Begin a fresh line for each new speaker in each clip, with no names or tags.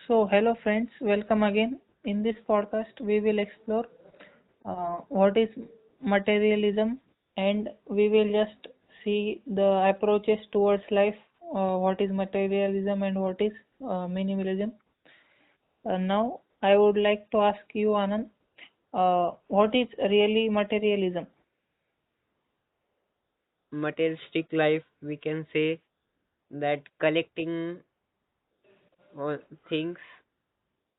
Hello friends, welcome again. In this podcast, we will explore what is materialism and we will just see the approaches towards life, what is materialism and what is minimalism. Now, I would like to ask you, Anand, what is really materialism?
Materialistic life, we can say that collecting uh, things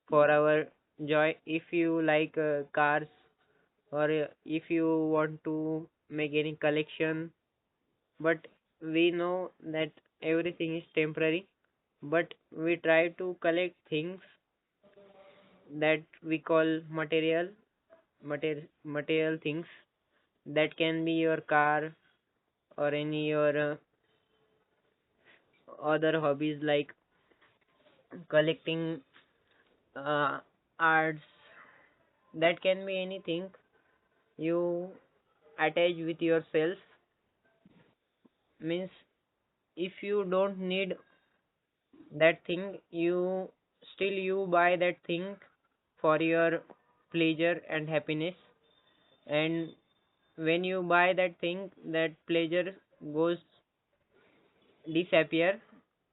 for our joy. If you like cars or if you want to make any collection, but we know that everything is temporary, but we try to collect things that we call material things. That can be your car or any your other hobbies like collecting uh, arts. That can be anything you attach with yourself. Means if you don't need that thing, you buy that thing for your pleasure and happiness. And when you buy that thing, that pleasure goes disappear.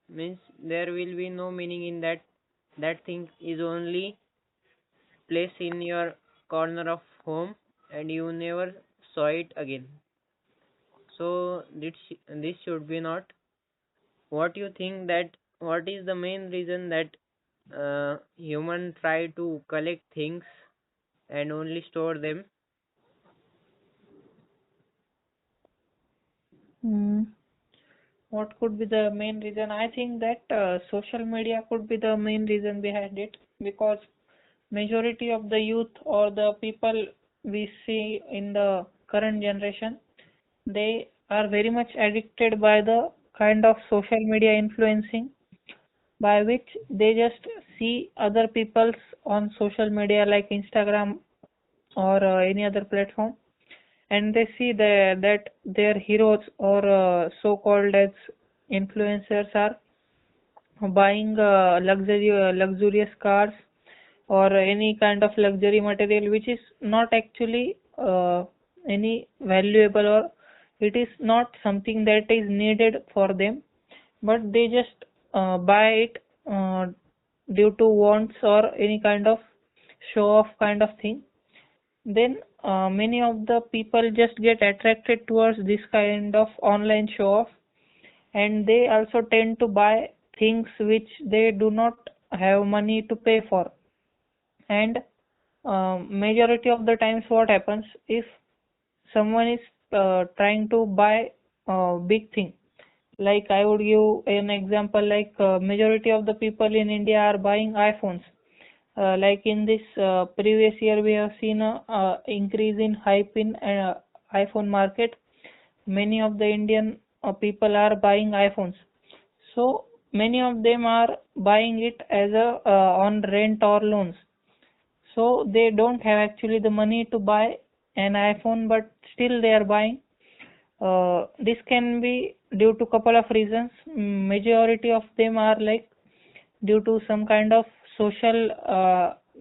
Means there will be no meaning in that. That thing is only placed in your corner of home and you never saw it again. So this should be not. What you think that what is the main reason that human try to collect things and only store them?
Hmm. What could be the main reason? I think that social media could be the main reason behind it because majority of the youth or the people we see in the current generation, they are very much addicted by the kind of social media influencing by which they just see other people's on social media like Instagram or any other platform, and they see that their heroes or so-called as influencers are buying luxurious cars or any kind of luxury material which is not actually any valuable, or it is not something that is needed for them, but they just buy it due to wants or any kind of show off kind of thing. Then many of the people just get attracted towards this kind of online show off, and they also tend to buy things which they do not have money to pay for. And majority of the times what happens, if someone is trying to buy a big thing, like I would give an example, like majority of the people in India are buying iPhones. Like in this previous year, we have seen a increase in hype in iPhone market. Many of the Indian people are buying iPhones. So many of them are buying it as a on rent or loans. So they don't have actually the money to buy an iPhone, but still they are buying. This can be due to couple of reasons. Majority of them are like due to some kind of social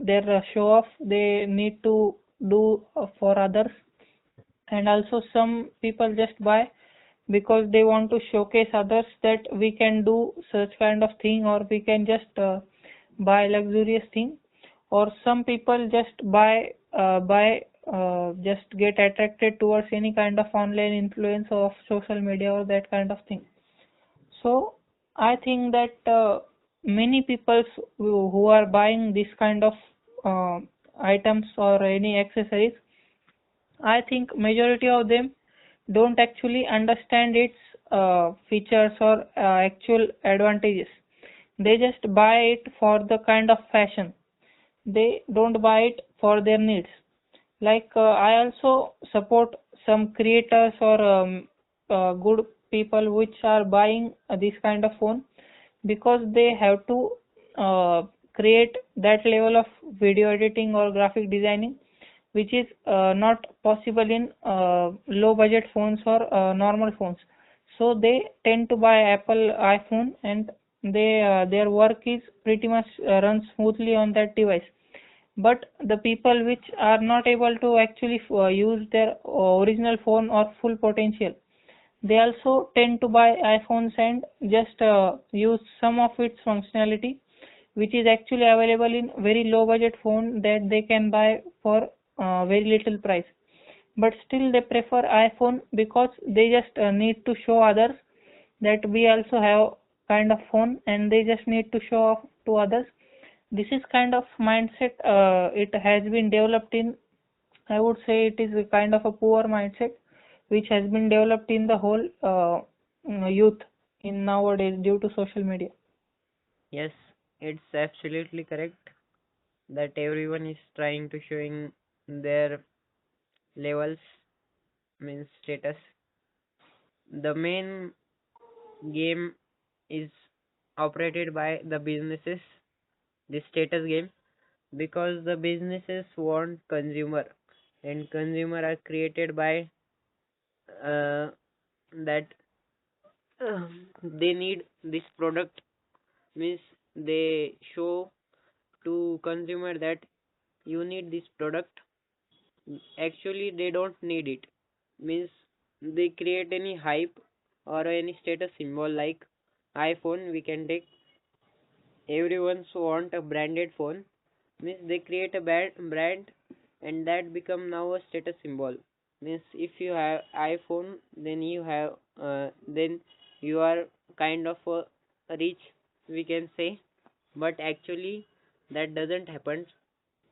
their show off they need to do for others, and also some people just buy because they want to showcase others that we can do such kind of thing, or we can just buy luxurious thing. Or some people just just get attracted towards any kind of online influence of social media or that kind of thing. So I think that many people who are buying this kind of uh, items or any accessories, I think majority of them don't actually understand its features or actual advantages. They just buy it for the kind of fashion. They don't buy it for their needs. Like I also support some creators or good people which are buying this kind of phone because they have to create that level of video editing or graphic designing which is not possible in low budget phones or normal phones. So they tend to buy Apple iPhone, and their work is pretty much runs smoothly on that device. But the people which are not able to actually use their original phone or full potential, they also tend to buy iPhones and just use some of its functionality, which is actually available in very low budget phone that they can buy for very little price. But still they prefer iPhone because they just need to show others that we also have kind of phone, and they just need to show off to others. This is kind of mindset it has been developed in. I would say it is a kind of a poor mindset which has been developed in the whole youth in nowadays due to social media.
Yes, it's absolutely correct that everyone is trying to showing their levels, means status. The main game is operated by the businesses, the status game, because the businesses want consumer, and consumer are created by uh, that they need this product, means they show to consumer that you need this product. Actually they don't need it, means they create any hype or any status symbol like iPhone. We can take everyone's want a branded phone, means they create a brand, and that become now a status symbol. Means if you have iPhone, then you have then you are kind of a rich, we can say. But actually that doesn't happen.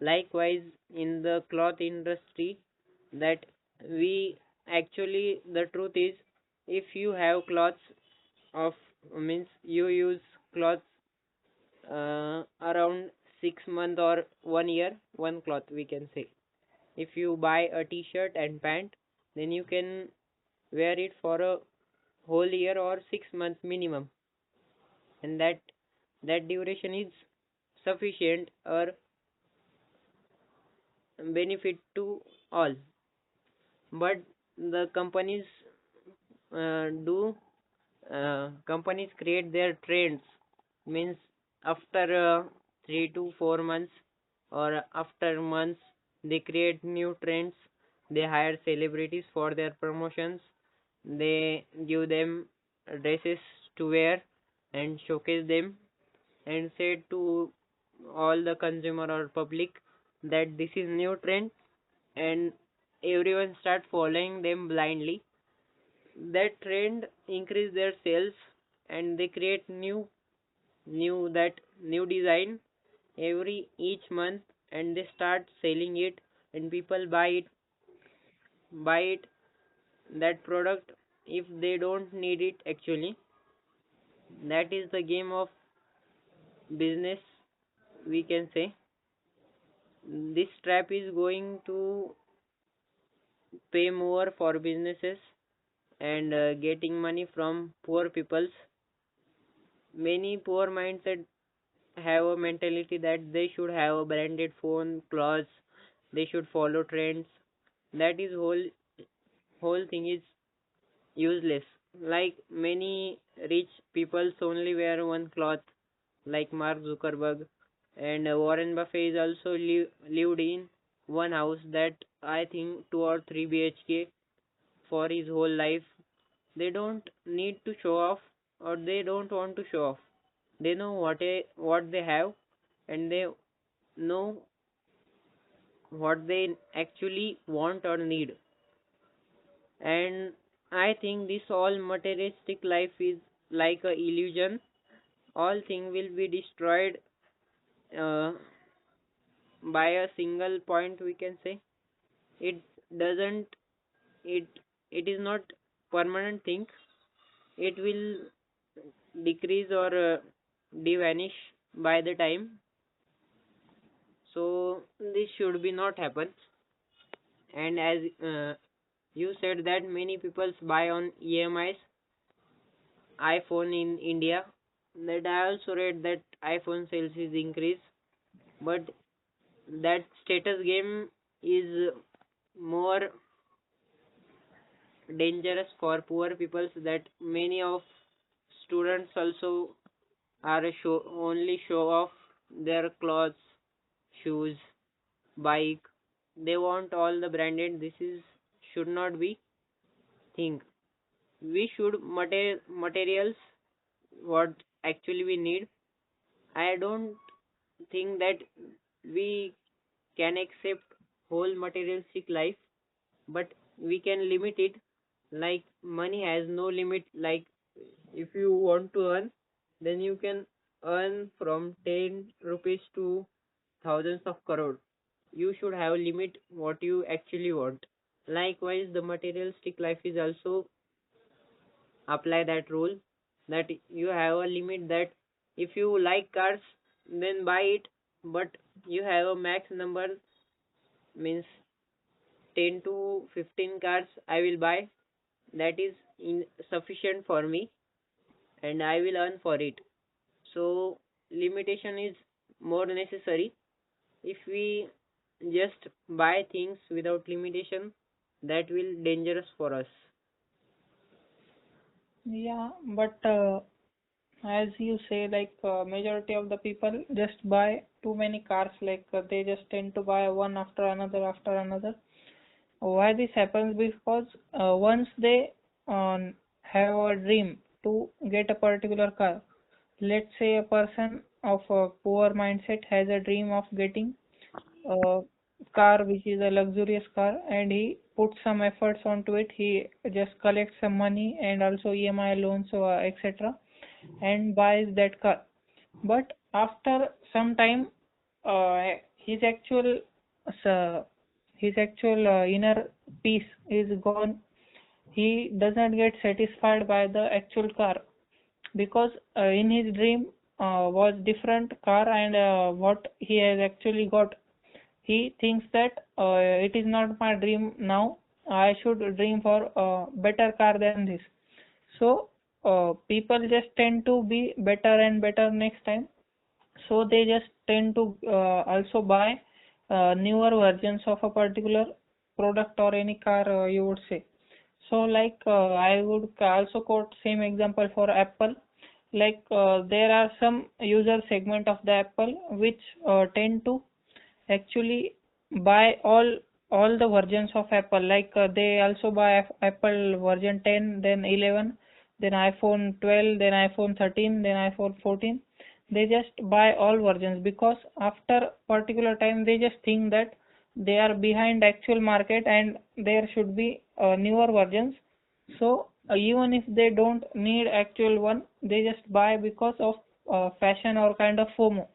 Likewise in the cloth industry, that we actually, the truth is, if you have cloths of, means you use cloths around 6 months or 1 year, one cloth we can say. If you buy a t-shirt and pant, then you can wear it for a whole year or 6 months minimum, and that duration is sufficient or benefit to all. But the do companies create their trends, means after 3 to 4 months or after months they create new trends. They hire celebrities for their promotions. They give them dresses to wear and showcase them, and say to all the consumer or public that this is new trend, and everyone start following them blindly. That trend increase their sales, and they create new design every each month, and they start selling it, and people buy it that product if they don't need it actually. That is the game of business, we can say. This trap is going to pay more for businesses and getting money from poor peoples. Many poor mindset have a mentality that they should have a branded phone, clothes, they should follow trends. That is whole thing is useless. Like many rich peoples only wear one cloth, like Mark Zuckerberg, and Warren Buffett is also lived in one house that I think 2 or 3 BHK for his whole life. They don't need to show off, or they don't want to show off. They know what they have, and they know what they actually want or need. And I think this all materialistic life is like a illusion. All thing will be destroyed uh, by a single point, we can say. It doesn't it it is not permanent thing. It will decrease or vanish by the time. So this should be not happen. And as you said that many people buy on EMIs iPhone in India, that I also read that iPhone sales is increased, but that status game is more dangerous for poor people, that many of students also are only show off their clothes, shoes, bike. They want all the branded. This is should not be thing. We should materials what actually we need. I don't think that we can accept whole materialistic life, but we can limit it. Like money has no limit. Like if you want to earn, then you can earn from 10 rupees to thousands of crore. You should have limit what you actually want. Likewise, the materialistic life is also apply that rule that you have a limit that if you like cars, then buy it, but you have a max number means 10 to 15 cars I will buy. That is insufficient for me and I will earn for it. So limitation is more necessary. If we just buy things without limitation, that will dangerous for us.
Yeah, but as you say, like majority of the people just buy too many cars, like they just tend to buy one after another. Why this happens? Because once they have a dream to get a particular car, let's say a person of a poor mindset has a dream of getting a car which is a luxurious car, and he puts some efforts onto it. He just collects some money and also EMI loans, etc., and buys that car. But after some time, uh, his actual uh, his actual inner peace is gone. He does not get satisfied by the actual car, because in his dream was different car, and what he has actually got, he thinks that it is not my dream now. I should dream for a better car than this. So people just tend to be better and better next time. So they just tend to also buy newer versions of a particular product or any car, you would say. So like I would also quote same example for Apple. Like there are some user segment of the Apple which tend to actually buy all the versions of Apple. Like they also buy Apple version 10, then 11, then iPhone 12, then iPhone 13, then iPhone 14. They just buy all versions because after particular time they just think that they are behind actual market and there should be newer versions. So even if they don't need actual one, they just buy because of fashion or kind of FOMO.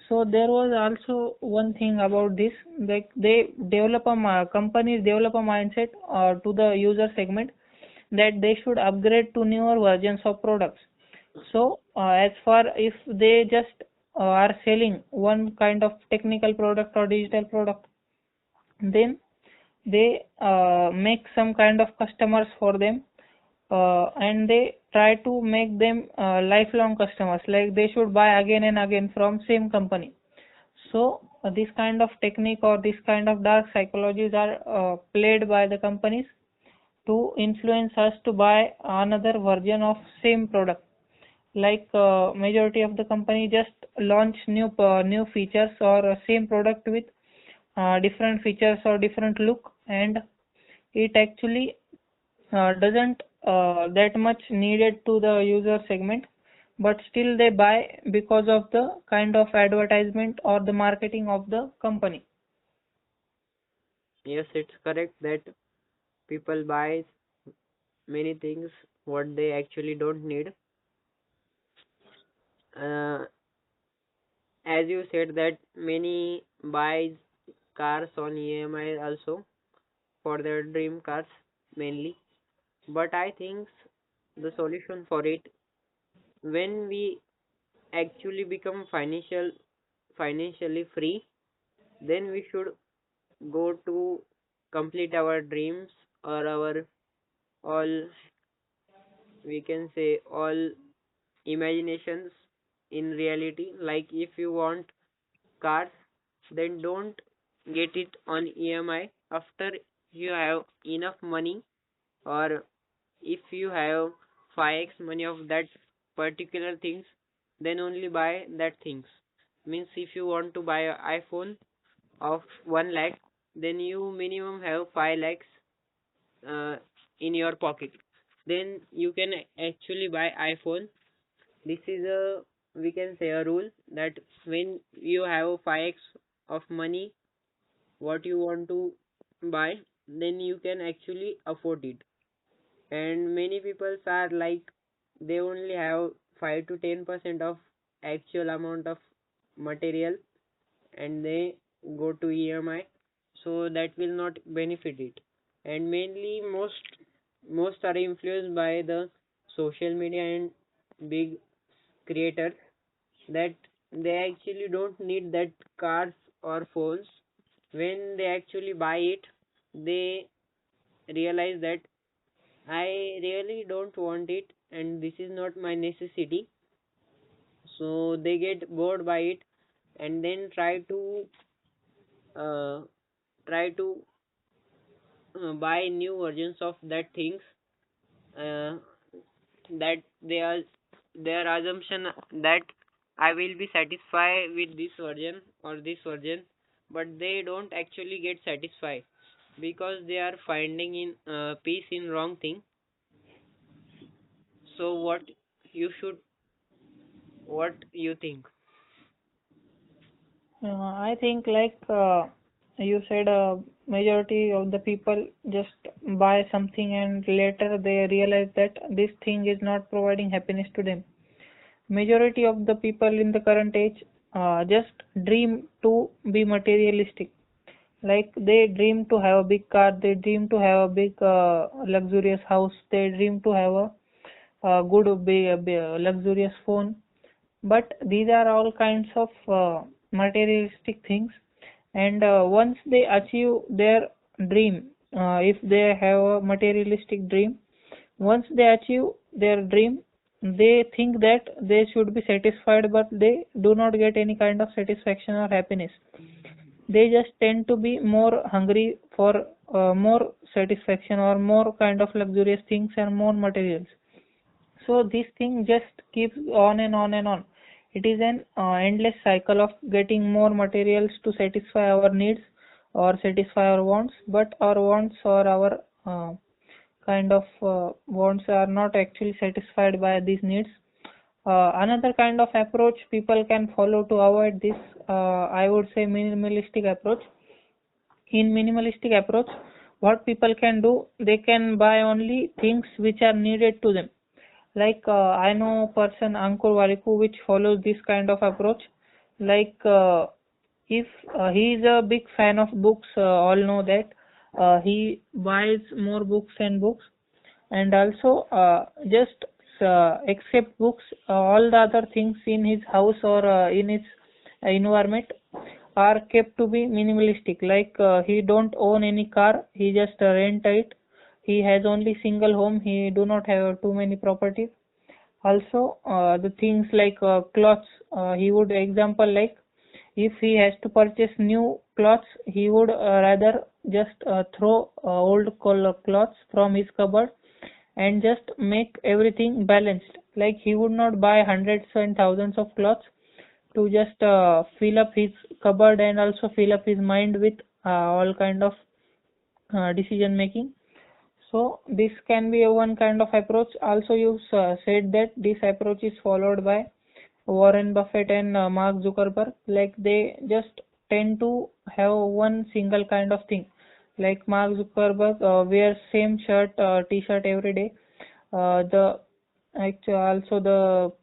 So there was also one thing about this, like they develop companies develop a mindset to the user segment that they should upgrade to newer versions of products. So as far if they just are selling one kind of technical product or digital product, then they make some kind of customers for them, and they try to make them lifelong customers, like they should buy again and again from same company. So this kind of technique or this kind of dark psychologies are played by the companies to influence us to buy another version of same product. Like majority of the company just launch new features or same product with different features or different look, and it actually doesn't that much needed to the user segment, but still they buy because of the kind of advertisement or the marketing of the company.
Yes, it's correct that people buy many things what they actually don't need. Uh, as you said that many buys cars on EMI also for their dream cars mainly. But I think the solution for it when we actually become financially free, then we should go to complete our dreams or our all we can say all imaginations in reality. Like if you want cars, then don't get it on EMI after you have enough money, or if you have 5x money of that particular things, then only buy that things. Means if you want to buy a iPhone of 1 lakh, then you minimum have 5 lakhs uh, in your pocket. Then you can actually buy iPhone. This is a, we can say, a rule that when you have 5x of money what you want to buy, then you can actually afford it. And many people are like, they only have 5 to 10% of actual amount of material, and they go to EMI, so that will not benefit it. And mainly most are influenced by the social media and big creators, that they actually don't need that cars or phones. When they actually buy it, they realize that I really don't want it and this is not my necessity. So they get bored by it, and then uh, try to buy new versions of that things, uh, that they are their assumption that I will be satisfied with this version or this version, but they don't actually get satisfied because they are finding in peace in wrong thing. So you should what you think?
I think like you said, majority of the people just buy something and later they realize that this thing is not providing happiness to them. Majority of the people in the current age just dream to be materialistic. Like they dream to have a big car, they dream to have a big luxurious house, they dream to have a good big, luxurious phone. But these are all kinds of materialistic things, and once they achieve their dream, if they have a materialistic dream, once they achieve their dream, they think that they should be satisfied, but they do not get any kind of satisfaction or happiness. They just tend to be more hungry for more satisfaction or more kind of luxurious things and more materials. So this thing just keeps on and on and on. It is an endless cycle of getting more materials to satisfy our needs or satisfy our wants, but our wants or our kind of wants are not actually satisfied by these needs. Another kind of approach people can follow to avoid this, I would say, minimalistic approach. In minimalistic approach, what people can do, they can buy only things which are needed to them. Like I know a person, Ankur Wariku, which follows this kind of approach. Like if he is a big fan of books, all know that he buys more books and books, and also just except books, all the other things in his house or in his environment are kept to be minimalistic. Like he don't own any car, he just rent it. He has only single home, he do not have too many properties. Also the things like clothes, he would example, like if he has to purchase new clothes, he would rather just throw old clothes from his cupboard and just make everything balanced. Like he would not buy hundreds and thousands of clothes to just fill up his cupboard and also fill up his mind with all kind of decision making. So this can be a one kind of approach. Also, you said that this approach is followed by Warren Buffett and Mark Zuckerberg. Like they just tend to have one single kind of thing. Like Mark Zuckerberg wears same shirt, t-shirt every day. The actually also the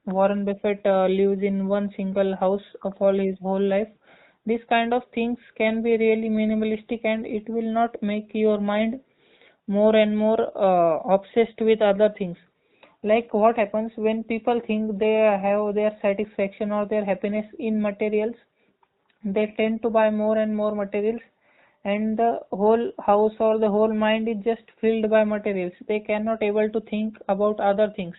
Warren Buffett lives in one single house for his whole life. These kind of things can be really minimalistic, and it will not make your mind more and more obsessed with other things. Like what happens when people think they have their satisfaction or their happiness in materials, they tend to buy more and more materials, and the whole house or the whole mind is just filled by materials. They cannot able to think about other things.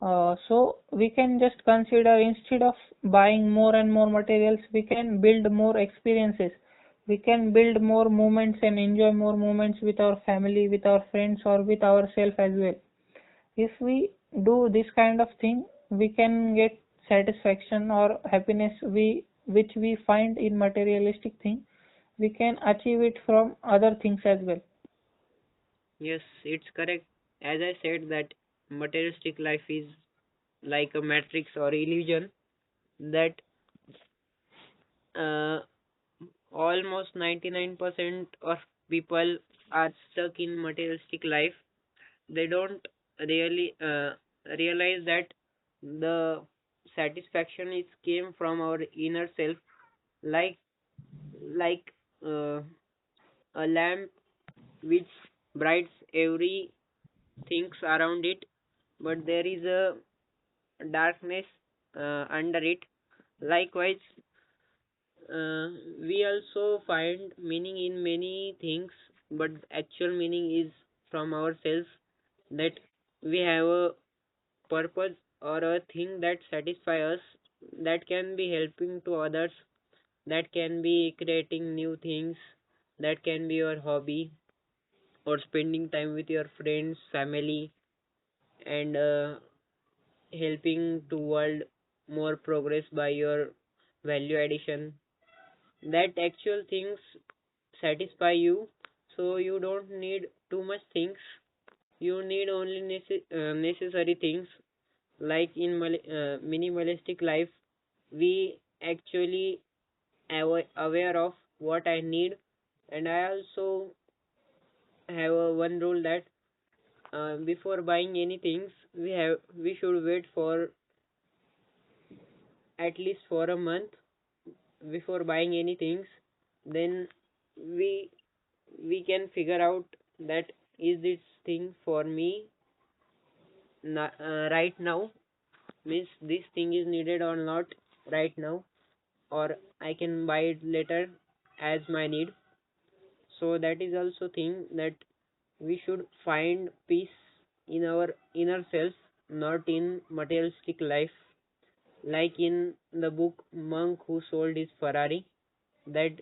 So we can just consider, instead of buying more and more materials, we can build more experiences. We can build more moments and enjoy more moments with our family, with our friends, or with ourselves as well. If we do this kind of thing, we can get satisfaction or happiness which we find in materialistic thing, we can achieve it from other things as well.
Yes, it's correct. As I said that materialistic life is like a matrix or illusion that uh, almost 99% of people are stuck in materialistic life. They don't really realize that the satisfaction is came from our inner self, like like uh, a lamp which brights every things around it, but there is a darkness under it. Likewise, uh, we also find meaning in many things, but actual meaning is from ourselves, that we have a purpose or a thing that satisfies us, that can be helping to others, that can be creating new things, that can be your hobby, or spending time with your friends, family, and helping to world more progress by your value addition. That actual things satisfy you, so you don't need too much things. You need only necessary things. Like in minimalistic life, we actually aware of what I need, and I also have one rule that before buying any things, we should wait for at least for a month before buying any things. Then we we can figure out that is this thing for me right now, means this thing is needed or not right now, or I can buy it later as my need. So that is also thing that we should find peace in our inner self, not in materialistic life. Like in the book Monk Who Sold His Ferrari, that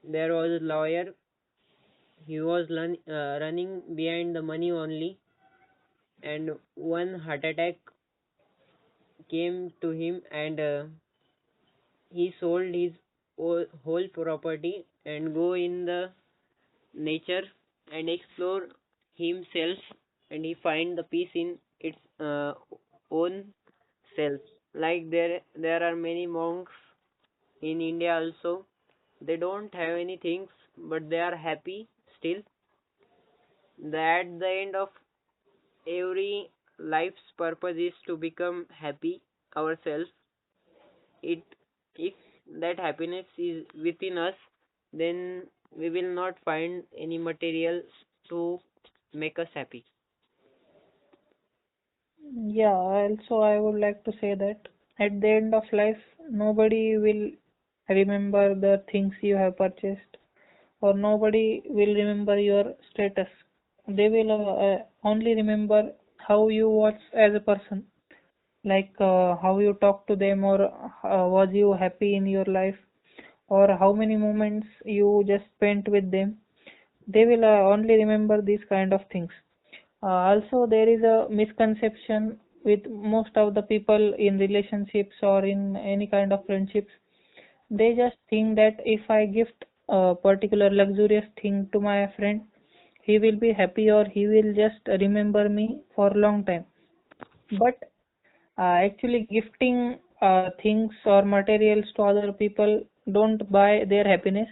there was a lawyer, he was running behind the money only, and one heart attack came to him, and he sold his whole property and go in the nature and explore himself, and he find the peace in its own self. Like there are many monks in India also. They don't have any things, but they are happy still. That at the end of every life's purpose is to become happy ourselves. It If that happiness is within us, then we will not find any material to make us happy.
Yeah, also I would like to say that at the end of life, nobody will remember the things you have purchased, or nobody will remember your status. They will only remember how you was as a person, like how you talk to them, or was you happy in your life, or how many moments you just spent with them. They will only remember these kind of things. Also, there is a misconception with most of the people in relationships or in any kind of friendships. They just think that if I gift a particular luxurious thing to my friend, he will be happy or he will just remember me for a long time. But actually, gifting things or materials to other people don't buy their happiness.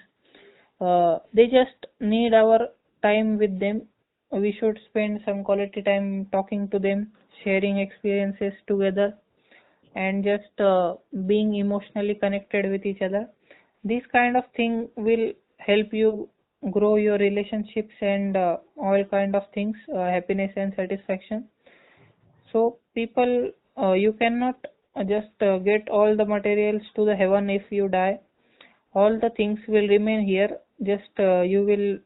They just need our time with them. We should spend some quality time talking to them, sharing experiences together, and just being emotionally connected with each other. This kind of thing will help you grow your relationships and all kind of things, happiness and satisfaction. So people, you cannot just get all the materials to the heaven if you die. All the things will remain here. Just you will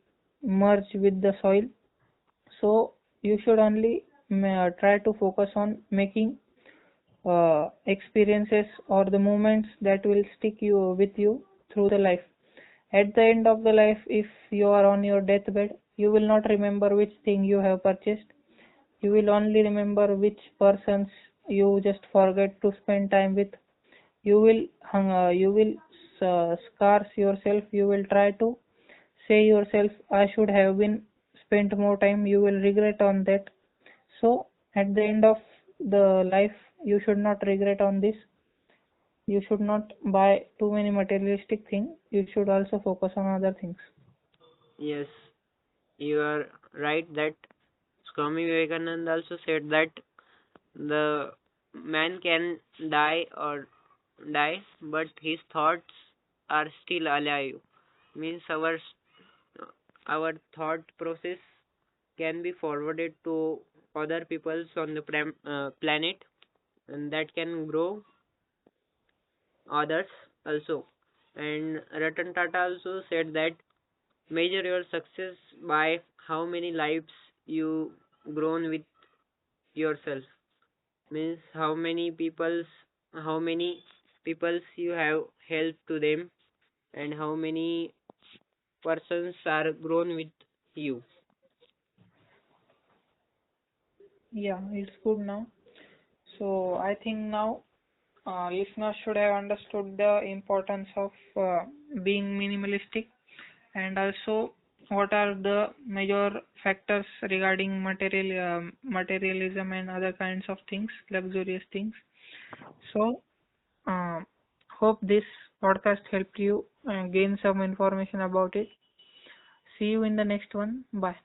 merge with the soil. So you should only try to focus on making experiences or the moments that will stick you with you through the life. At the end of the life, if you are on your deathbed, you will not remember which thing you have purchased. You will only remember which persons you just forget to spend time with. You will scarce yourself. You will try to say yourself, I should have been spent more time. You will regret on that. So at the end of the life, you should not regret on this. You should not buy too many materialistic things. You should also focus on other things.
Yes, you are right that Swami Vivekananda also said that the man can die, but his thoughts are still alive. Means our thought process can be forwarded to other peoples on the planet, and that can grow others also. And Ratan Tata also said that measure your success by how many lives you grown with yourself. Means how many peoples you have helped to them, and how many persons are grown with you.
Yeah, it's good now. So I think now listeners should have understood the importance of being minimalistic, and also what are the major factors regarding materialism and other kinds of things, luxurious things. So uh, hope this podcast helped you gain some information about it. See you in the next one. Bye.